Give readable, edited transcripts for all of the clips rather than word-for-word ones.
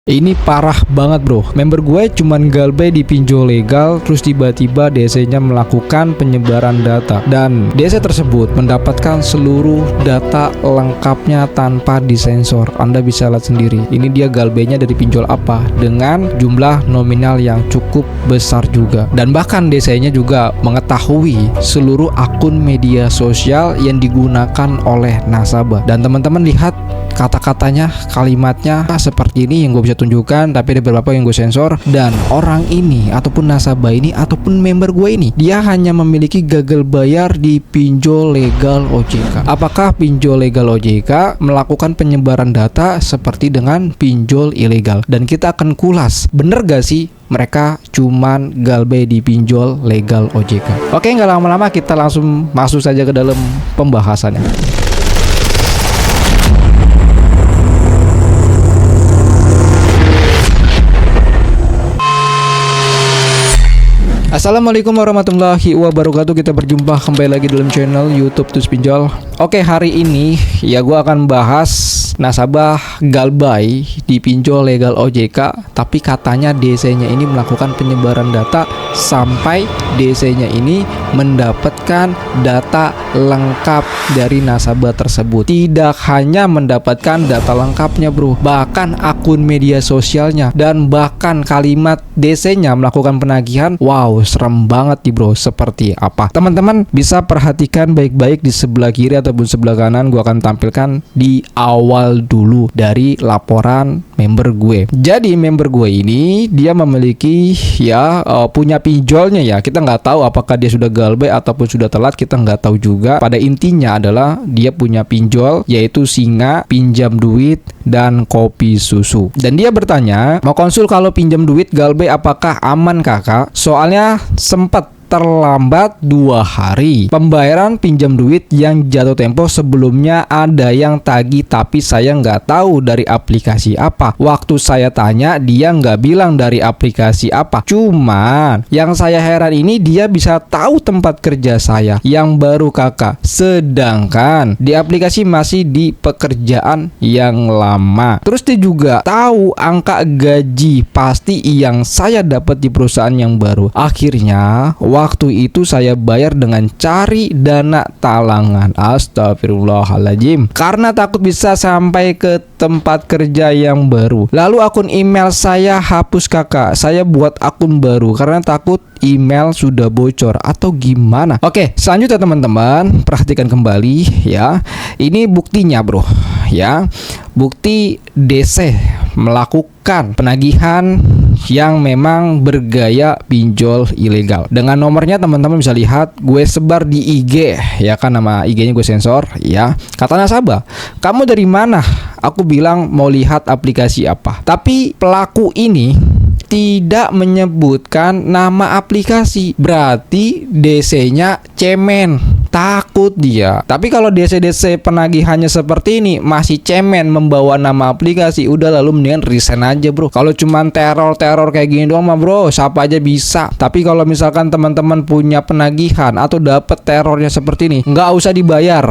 Ini parah banget bro. Member gue cuman galbay di pinjol legal, terus tiba-tiba DC-nya melakukan penyebaran data. Dan DC tersebut mendapatkan seluruh data lengkapnya tanpa disensor. Anda bisa lihat sendiri. Ini dia galbaynya dari pinjol apa, dengan jumlah nominal yang cukup besar juga. Dan bahkan DC-nya juga mengetahui seluruh akun media sosial yang digunakan oleh nasabah. Dan teman-teman lihat kata-katanya, kalimatnya seperti ini yang gue bisa tunjukkan, tapi ada beberapa yang gue sensor. Dan orang ini ataupun nasabah ini ataupun member gue ini, dia hanya memiliki gagal bayar di pinjol legal OJK. Apakah pinjol legal OJK melakukan penyebaran data seperti dengan pinjol ilegal? Dan kita akan kulas, bener gak sih mereka cuman galbay di pinjol legal OJK? Oke, nggak lama-lama kita langsung masuk saja ke dalam pembahasannya. Assalamualaikum warahmatullahi wabarakatuh. Kita berjumpa kembali lagi dalam channel YouTube Tus Pinjol. Oke, hari ini ya gue akan bahas nasabah galbay di pinjol legal OJK, tapi katanya DC-nya ini melakukan penyebaran data sampai DC-nya ini mendapatkan data lengkap dari nasabah tersebut. Tidak hanya mendapatkan data lengkapnya bro, bahkan akun media sosialnya dan bahkan kalimat DC-nya melakukan penagihan. Wow, serem banget nih bro. Seperti apa? Teman-teman bisa perhatikan baik-baik di sebelah kiri ataupun sebelah kanan. Gue akan tampilkan di awal dulu dari laporan member gue. Jadi member gue ini dia memiliki punya pinjolnya ya. Kita nggak tahu apakah dia sudah galbay ataupun sudah telat, kita nggak tahu juga. Pada intinya adalah dia punya pinjol, yaitu Singa, pinjam duit, dan kopi susu. Dan dia bertanya, mau konsul kalau pinjam duit galbay apakah aman kakak? Soalnya sempat terlambat 2 hari pembayaran pinjam duit yang jatuh tempo. Sebelumnya ada yang tagih tapi saya nggak tahu dari aplikasi apa. Waktu saya tanya dia nggak bilang dari aplikasi apa. Cuman yang saya heran ini dia bisa tahu tempat kerja saya yang baru kakak, sedangkan di aplikasi masih di pekerjaan yang lama. Terus dia juga tahu angka gaji pasti yang saya dapat di perusahaan yang baru. Akhirnya waktu itu saya bayar dengan cari dana talangan. Astagfirullahaladzim. Karena takut bisa sampai ke tempat kerja yang baru. Lalu akun email saya hapus kakak. Saya buat akun baru karena takut email sudah bocor atau gimana. Oke, selanjutnya teman-teman perhatikan kembali ya. Ini buktinya bro ya. Bukti DC melakukan penagihan yang memang bergaya pinjol ilegal. Dengan nomornya teman-teman bisa lihat, gue sebar di IG ya kan, nama IG-nya gue sensor ya. Kata nasabah, kamu dari mana? Aku bilang mau lihat aplikasi apa. Tapi pelaku ini tidak menyebutkan nama aplikasi. Berarti DC-nya cemen, takut dia. Tapi kalau DC-DC penagihannya seperti ini masih cemen membawa nama aplikasi, udah lalu mendingan resign aja bro. Kalau cuman teror kayak gini doang mah bro, siapa aja bisa. Tapi kalau misalkan teman-teman punya penagihan atau dapet terornya seperti ini, nggak usah dibayar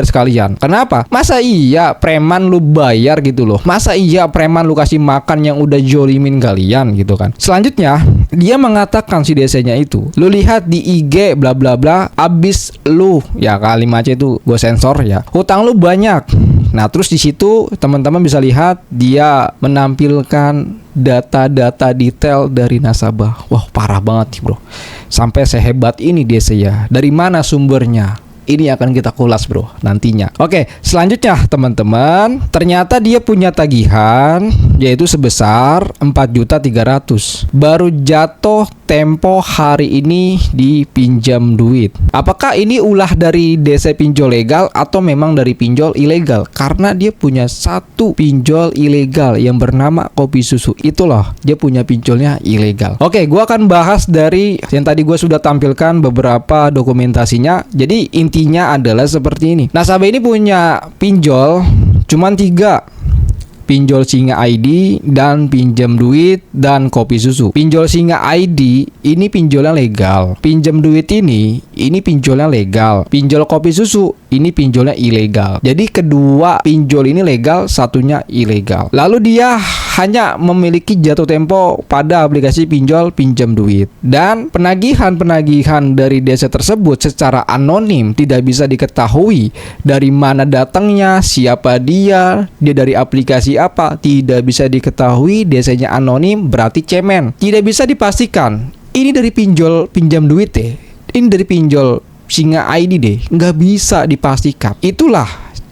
sekalian. Kenapa? Masa iya preman lu bayar gitu loh? Masa iya preman lu kasih makan yang udah jolimin kalian gitu kan? Selanjutnya dia mengatakan si DC-nya itu, lu lihat di IG bla bla bla, abis lu ya, kalimatnya itu gue sensor ya, hutang lu banyak. Nah terus di situ teman-teman bisa lihat dia menampilkan data-data detail dari nasabah. Wah parah banget nih bro, sampai sehebat ini DC ya. Dari mana sumbernya? Ini akan kita kulas bro nantinya. Oke, selanjutnya teman-teman, ternyata dia punya tagihan yaitu sebesar 4.300.000. Baru jatuh tempo hari ini di pinjam duit. Apakah ini ulah dari DC pinjol legal atau memang dari pinjol ilegal? Karena dia punya satu pinjol ilegal yang bernama kopi susu. Itulah dia punya pinjolnya ilegal. Oke, gua akan bahas dari yang tadi gua sudah tampilkan beberapa dokumentasinya. Jadi intinya adalah seperti ini. Nasabah ini punya pinjol cuman 3. Pinjol Singa ID dan pinjam duit dan kopi susu. Pinjol Singa ID ini pinjolnya legal. Pinjam duit ini ini pinjolnya legal. Pinjol kopi susu, ini pinjolnya ilegal. Jadi kedua pinjol ini legal, satunya ilegal. Lalu dia hanya memiliki jatuh tempo pada aplikasi pinjol pinjam duit. Dan penagihan-penagihan dari desa tersebut secara anonim, tidak bisa diketahui dari mana datangnya, siapa dia dari aplikasi apa, tidak bisa diketahui, desanya anonim, berarti cemen. Tidak bisa dipastikan ini dari pinjol pinjam duit deh, ini dari pinjol Singa ID deh, nggak bisa dipastikan. Itulah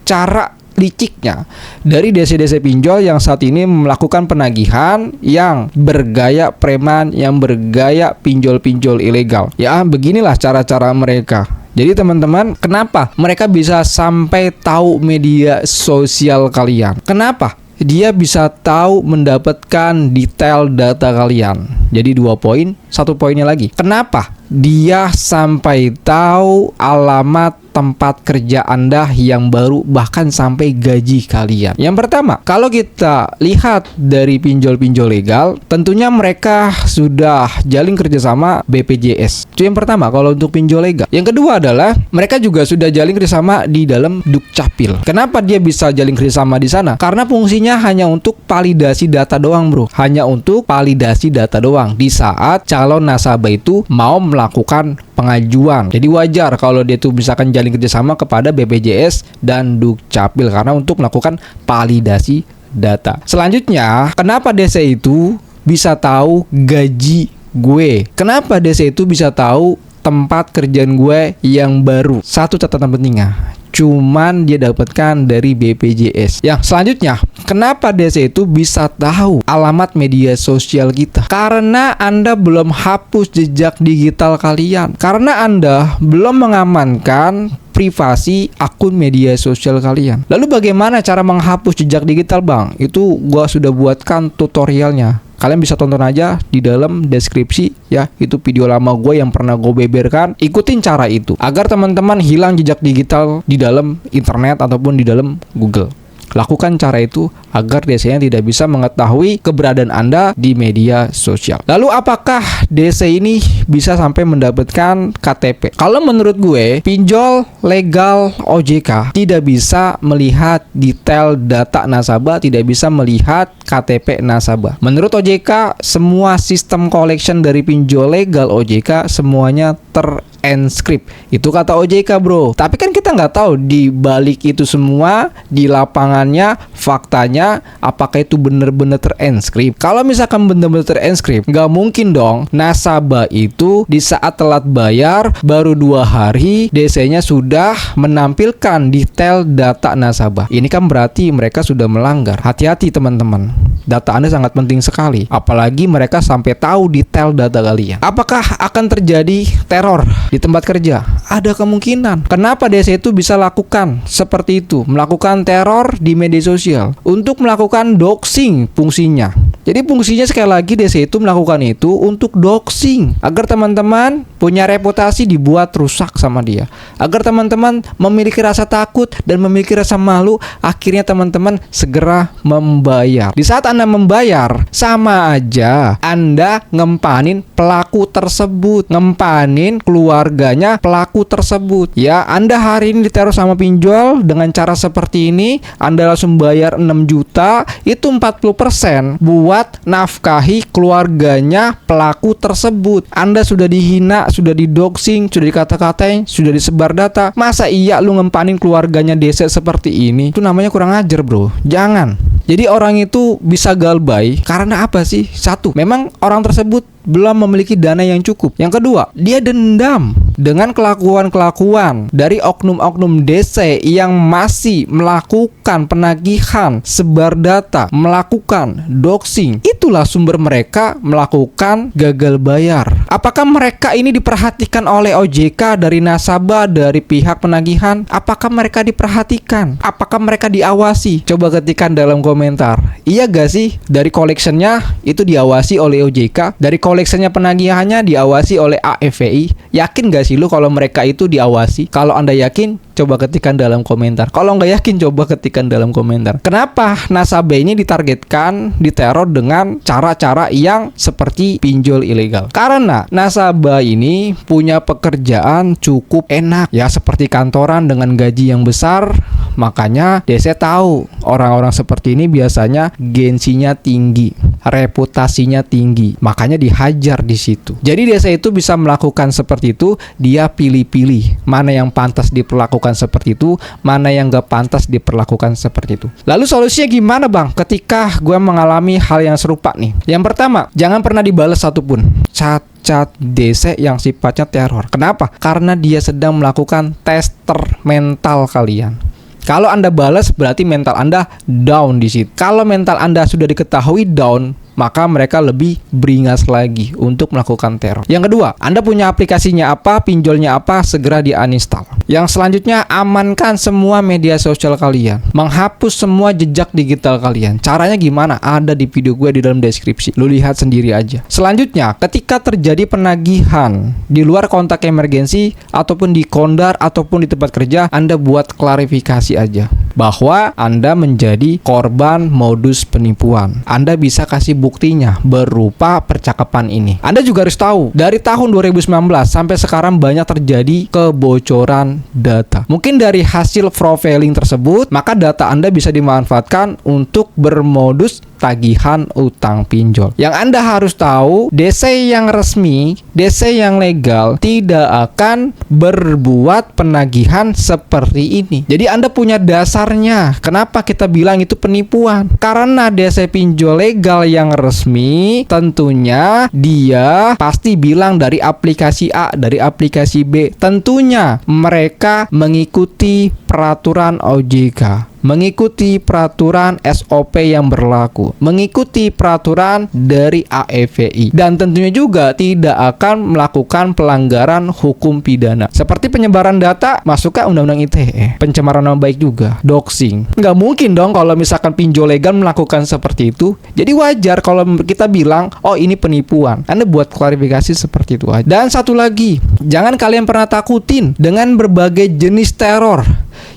cara liciknya dari desa-desa pinjol yang saat ini melakukan penagihan yang bergaya preman, yang bergaya pinjol-pinjol ilegal. Ya, beginilah cara-cara mereka. Jadi teman-teman, kenapa mereka bisa sampai tahu media sosial kalian? Kenapa? Dia bisa tahu mendapatkan detail data kalian. Jadi 2 poin, 1 poinnya lagi. Kenapa dia sampai tahu alamat tempat kerja Anda yang baru, bahkan sampai gaji kalian? Yang pertama, kalau kita lihat dari pinjol-pinjol legal, tentunya mereka sudah jalin kerjasama BPJS. Itu yang pertama kalau untuk pinjol legal. Yang kedua adalah mereka juga sudah jalin kerjasama di dalam Dukcapil. Kenapa dia bisa jalin kerjasama di sana? Karena fungsinya hanya untuk validasi data doang, bro. Hanya untuk validasi data doang di saat calon nasabah itu mau melakukan pengajuan. Jadi wajar kalau dia tuh misalkan jalin kerjasama kepada BPJS dan Dukcapil karena untuk melakukan validasi data. Selanjutnya, kenapa desa itu bisa tahu gaji gue? Kenapa desa itu bisa tahu tempat kerjaan gue yang baru? Satu catatan pentingnya, cuman dia dapatkan dari BPJS. Yang selanjutnya, kenapa desa itu bisa tahu alamat media sosial kita? Karena Anda belum hapus jejak digital kalian. Karena Anda belum mengamankan privasi akun media sosial kalian. Lalu bagaimana cara menghapus jejak digital, Bang? Itu gua sudah buatkan tutorialnya. Kalian bisa tonton aja di dalam deskripsi ya. Itu video lama gue yang pernah gue beberkan. Ikutin cara itu agar teman-teman hilang jejak digital di dalam internet ataupun di dalam Google. Lakukan cara itu agar desanya tidak bisa mengetahui keberadaan Anda di media sosial. Lalu apakah desa ini bisa sampai mendapatkan KTP? Kalau menurut gue, pinjol legal OJK tidak bisa melihat detail data nasabah, tidak bisa melihat KTP nasabah. Menurut OJK, semua sistem collection dari pinjol legal OJK semuanya terenkrip. Itu kata OJK, bro. Tapi kan kita nggak tahu di balik itu semua, di lapangannya, faktanya apakah itu benar-benar terenkrip. Kalau misalkan benar-benar terenkrip, nggak mungkin dong nasabah itu di saat telat bayar baru 2 hari DC-nya sudah menampilkan detail data nasabah. Ini kan berarti mereka sudah melanggar. Hati-hati teman-teman, data Anda sangat penting sekali. Apalagi mereka sampai tahu detail data kalian. Apakah akan terjadi teror di tempat kerja? Ada kemungkinan. Kenapa DC itu bisa lakukan seperti itu? Melakukan teror di media sosial untuk melakukan doxing fungsinya. Jadi fungsinya sekali lagi DC itu melakukan itu untuk doxing agar teman-teman punya reputasi dibuat rusak sama dia. Agar teman-teman memiliki rasa takut dan memiliki rasa malu, akhirnya teman-teman segera membayar. Di saat Anda membayar, sama aja Anda ngempanin pelaku tersebut, ngempanin keluarganya pelaku tersebut. Ya, Anda hari ini diteror sama pinjol dengan cara seperti ini, Anda langsung bayar 6 juta, itu 40% buat nafkahi keluarganya pelaku tersebut. Anda sudah dihina, sudah didoxing, sudah dikata-katain, sudah disebar data. Masa iya lu ngempanin keluarganya desa seperti ini? Itu namanya kurang ajar, bro. Jangan. Jadi orang itu bisa galbay karena apa sih? Satu, memang orang tersebut belum memiliki dana yang cukup. Yang kedua, dia dendam dengan kelakuan-kelakuan dari oknum-oknum DC yang masih melakukan penagihan, sebar data, melakukan doxing. Itulah sumber mereka melakukan gagal bayar. Apakah mereka ini diperhatikan oleh OJK dari nasabah, dari pihak penagihan? Apakah mereka diperhatikan? Apakah mereka diawasi? Coba ketikkan dalam komentar. Iya gak sih? Dari collectionnya itu diawasi oleh OJK, dari collectionnya penagihannya diawasi oleh AFVI. Yakin gak sih lu kalau mereka itu diawasi? Kalau Anda yakin, Coba ketikkan dalam komentar. Kalau nggak yakin, coba ketikkan dalam komentar. Kenapa nasabah ini ditargetkan, diteror dengan cara-cara yang seperti pinjol ilegal? Karena nasabah ini punya pekerjaan cukup enak, ya seperti kantoran dengan gaji yang besar. Makanya DC tahu orang-orang seperti ini biasanya gengsinya tinggi, reputasinya tinggi. Makanya dihajar di situ. Jadi DC itu bisa melakukan seperti itu. Dia pilih-pilih mana yang pantas diperlakukan seperti itu, mana yang gak pantas diperlakukan seperti itu. Lalu solusinya gimana bang ketika gue mengalami hal yang serupa nih? Yang pertama, jangan pernah dibalas satupun chat DC yang sifatnya teror. Kenapa? Karena dia sedang melakukan tester mental kalian. Kalau Anda balas berarti mental Anda down di situ. Kalau mental Anda sudah diketahui down, maka mereka lebih beringas lagi untuk melakukan teror. Yang kedua, Anda punya aplikasinya apa, pinjolnya apa, segera di-uninstall. Yang selanjutnya, amankan semua media sosial kalian. Menghapus semua jejak digital kalian. Caranya gimana? Ada di video gue di dalam deskripsi. Lu lihat sendiri aja. Selanjutnya, ketika terjadi penagihan di luar kontak emergensi ataupun di kondar ataupun di tempat kerja, Anda buat klarifikasi aja bahwa Anda menjadi korban modus penipuan. Anda bisa kasih buktinya berupa percakapan ini. Anda juga harus tahu, dari tahun 2019 sampai sekarang banyak terjadi kebocoran data. Mungkin dari hasil profiling tersebut, maka data Anda bisa dimanfaatkan untuk bermodus tagihan utang pinjol. Yang Anda harus tahu, DC yang resmi, DC yang legal tidak akan berbuat penagihan seperti ini. Jadi Anda punya dasarnya. Kenapa kita bilang itu penipuan? Karena DC pinjol legal yang resmi tentunya dia pasti bilang dari aplikasi A, dari aplikasi B. Tentunya mereka mengikuti peraturan OJK, mengikuti peraturan SOP yang berlaku, mengikuti peraturan dari AEVI, dan tentunya juga tidak akan melakukan pelanggaran hukum pidana seperti penyebaran data, masuk ke Undang-Undang ITE, pencemaran nama baik juga, doxing. Nggak mungkin dong kalau misalkan pinjol legal melakukan seperti itu. Jadi wajar kalau kita bilang, oh ini penipuan. Anda buat klarifikasi seperti itu aja. Dan satu lagi, jangan kalian pernah takutin dengan berbagai jenis teror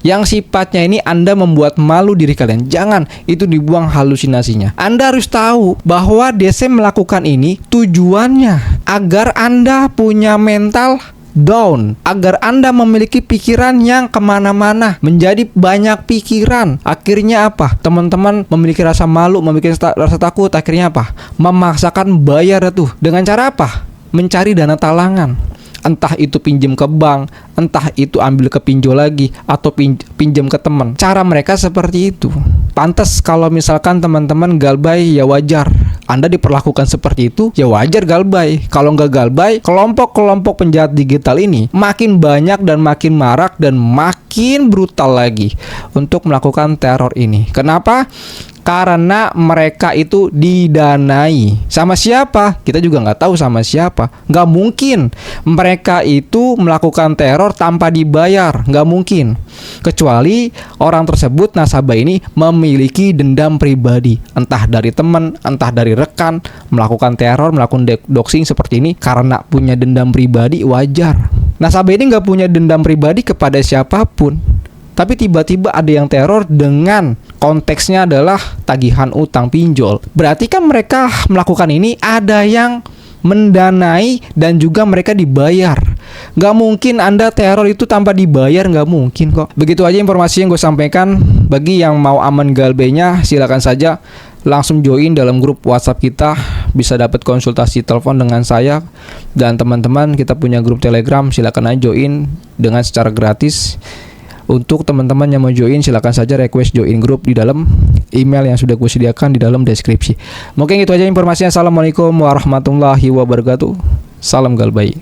yang sifatnya ini Anda membuat malu diri kalian. Jangan, itu dibuang halusinasinya. Anda harus tahu bahwa DC melakukan ini tujuannya agar Anda punya mental down, agar Anda memiliki pikiran yang kemana-mana, menjadi banyak pikiran. Akhirnya apa? Teman-teman memiliki rasa malu, memiliki rasa takut. Akhirnya apa? Memaksakan bayar tuh. Dengan cara apa? Mencari dana talangan. Entah itu pinjam ke bank, entah itu ambil ke pinjol lagi, atau pinjam ke teman. Cara mereka seperti itu. Pantas kalau misalkan teman-teman galbay, ya wajar. Anda diperlakukan seperti itu, ya wajar galbay. Kalau nggak galbay, kelompok-kelompok penjahat digital ini makin banyak dan makin marak dan makin brutal lagi untuk melakukan teror ini. Kenapa? Karena mereka itu didanai. Sama siapa? Kita juga nggak tahu sama siapa. Nggak mungkin mereka itu melakukan teror tanpa dibayar. Nggak mungkin. Kecuali orang tersebut, nasabah ini, memiliki dendam pribadi. Entah dari teman, entah dari rekan, melakukan teror, melakukan doxing seperti ini karena punya dendam pribadi, wajar. Nasabah ini nggak punya dendam pribadi kepada siapapun, tapi tiba-tiba ada yang teror dengan konteksnya adalah tagihan utang pinjol. Berarti kan mereka melakukan ini ada yang mendanai dan juga mereka dibayar. Gak mungkin Anda teror itu tanpa dibayar, gak mungkin kok. Begitu aja informasi yang gue sampaikan. Bagi yang mau aman galbenya, silakan saja langsung join dalam grup WhatsApp kita. Bisa dapat konsultasi telepon dengan saya. Dan teman-teman, kita punya grup Telegram, silakan aja join dengan secara gratis. Untuk teman-teman yang mau join, silakan saja request join grup di dalam email yang sudah gue sediakan di dalam deskripsi. Mungkin itu aja informasinya. Assalamualaikum warahmatullahi wabarakatuh. Salam galbay.